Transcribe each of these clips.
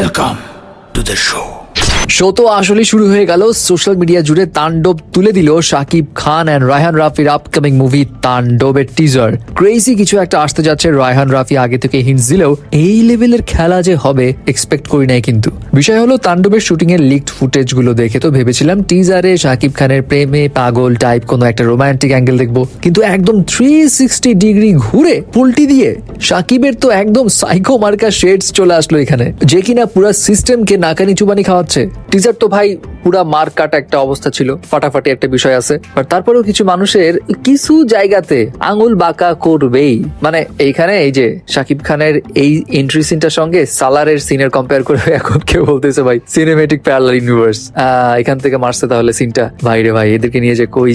Welcome to the show. Show তো আসলে শুরু হয়ে গেল। সোশ্যাল মিডিয়া জুড়ে তাণ্ডব তুলে দিল শাকিব খান এন্ড রায়হান রাফির আপকামিং মুভি তাণ্ডবের টিজার। ক্রেজি কিছু একটা আসতে যাচ্ছে। রায়হান রাফি আগে থেকে হিন্টস দিলেও এই লেভেলের খেলা যে হবে এক্সপেক্ট করি নাই। কিন্তু বিষয় হলো তাণ্ডবের শুটিং এর লিকড ফুটেজ গুলো দেখে তো ভেবেছিলাম টিজারে শাকিব খানের প্রেমে পাগল টাইপ কোনো একটা রোমান্টিক অ্যাঙ্গেল দেখবো, কিন্তু একদম 360 ডিগ্রি ঘুরে পুলটি দিয়ে শাকিবের তো একদম সাইকো মার্কা শেডস চলে আসলো এখানে, যে কিনা পুরো সিস্টেমকে নাকানি চুবানি খাওয়াচ্ছে। টিজার তো ভাই পুরা মার কাটা একটা অবস্থা ছিল, ফাটাফাটি একটা বিষয় আছে, বাট তারপরেও কিছু মানুষের কিছু জায়গাতে আঙুল বাঁকা করবেই। মানে এইখানে এই যে শাকিব খানের এই এন্ট্রি সিনটার সঙ্গে সালারের সিনের কম্পেয়ার করে এখন কেউ বলতেছে ভাই সিনেমেটিক প্যারালাল ইউনিভার্স, এখান থেকে মারছে তাহলে সিনটা। ভাইরে ভাই এদেরকে নিয়ে যে কই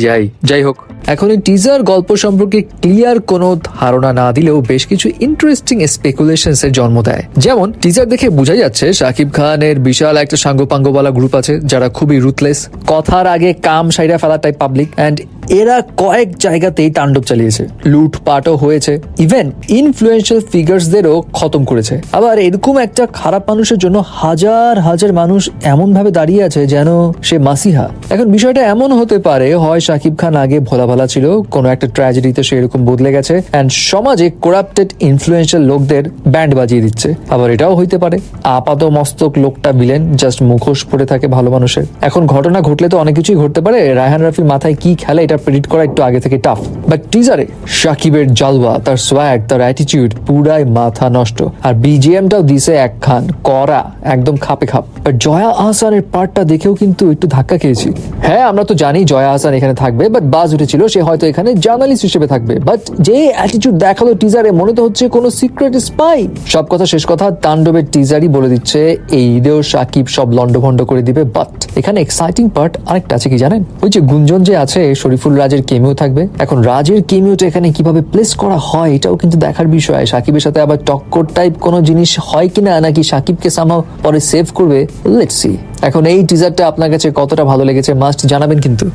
যাই হোক, এখন এই টিজার গল্প সম্পর্কে ক্লিয়ার কোনো ধারণা না দিলেও বেশ কিছু ইন্টারেস্টিং স্পেকুলেশনস এর জন্ম দেয়। যেমন টিজার দেখে বোঝা যাচ্ছে শাকিব খানের বিশাল একটা সাঙ্গপাঙ্গওয়ালা গ্রুপ আছে যারা খুবই রুথলেস, কথার আগে কাম সাইরা ফেলা টাইপ পাবলিক, এন্ড এরা কয়েক জায়গাতেই তাণ্ডব চালিয়েছে, লুটপাটও হয়েছে, ইভেন ইনফ্লুয়েন্সিয়াল ফিগারসদেরও খতম করেছে। আবার এরকম একটা খারাপ মানুষের জন্য হাজার হাজার মানুষ এমন ভাবে দাঁড়িয়ে আছে যেন সে মাসিহা। এখন বিষয়টা এমন হতে পারে, হয় শাকিব খান আগে ভোলা ভালা ছিল, কোনো একটা ট্র্যাজেডিতে সে এরকম বদলে গেছে এন্ড সমাজে করাপ্টেড ইনফ্লুয়েন্সিয়াল লোকদের ব্যান্ড বাজিয়ে দিচ্ছে। আবার এটাও হইতে পারে আপাত মস্তক লোকটা ভিলেন, জাস্ট মুখোশ পড়ে থাকে ভালো মানুষের। এখন ঘটনা ঘটলে তো অনেক কিছুই ঘটতে পারে, রায়হান রাফির মাথায় কি খেলে এটা প্রেডিক্ট করা একটু আগে থেকে টাফ। বাট টিজারে শাকিবের জালওয়া, তার সোয়াগ, তার অ্যাটিটিউড পুরাই মাথা নষ্ট। আর বিজিএমটাও দিছে একখান করা, একদম খাপে খাপ। বাট জয়া আহসানের পার্টটা দেখেও কিন্তু একটু ধাক্কা খেয়েছি। হ্যাঁ আমরা তো জানি জয়া আহসান এখানে থাকবে, বাট বাজ উঠেছিল সে হয়তো এখানে জার্নালিস্ট হিসেবে থাকবে। বাট যে অ্যাটিটিউড দেখালো টিজারে, মনে তো হচ্ছে কোনো সিক্রেট স্পাই। সব কথা শেষ কথা, তাণ্ডবের টিজারই বলে দিচ্ছে এই ঈদেও শাকিব সব লন্ডভন্ড করে দিবে। বাট এখানে এক্সাইটিং পার্ট আরেকটা আছে, কি জানেন? ওই যে গুঞ্জন যে আছে শরীফুল রাজের কেমিও থাকবে। এখন রাজের কেমিওটা এখানে কিভাবে প্লেস করা হয় এটাও কিন্তু দেখার বিষয়। শাকিবের সাথে আবার টক্কর টাইপ কোনো জিনিস হয় কিনা, নাকি শাকিবকে সামহাও পরে সেভ করবে, লেটস সি। এখন এই টিজারটা আপনার কাছে কতটা ভালো লেগেছে মাস্ট জানাবেন কিন্তু।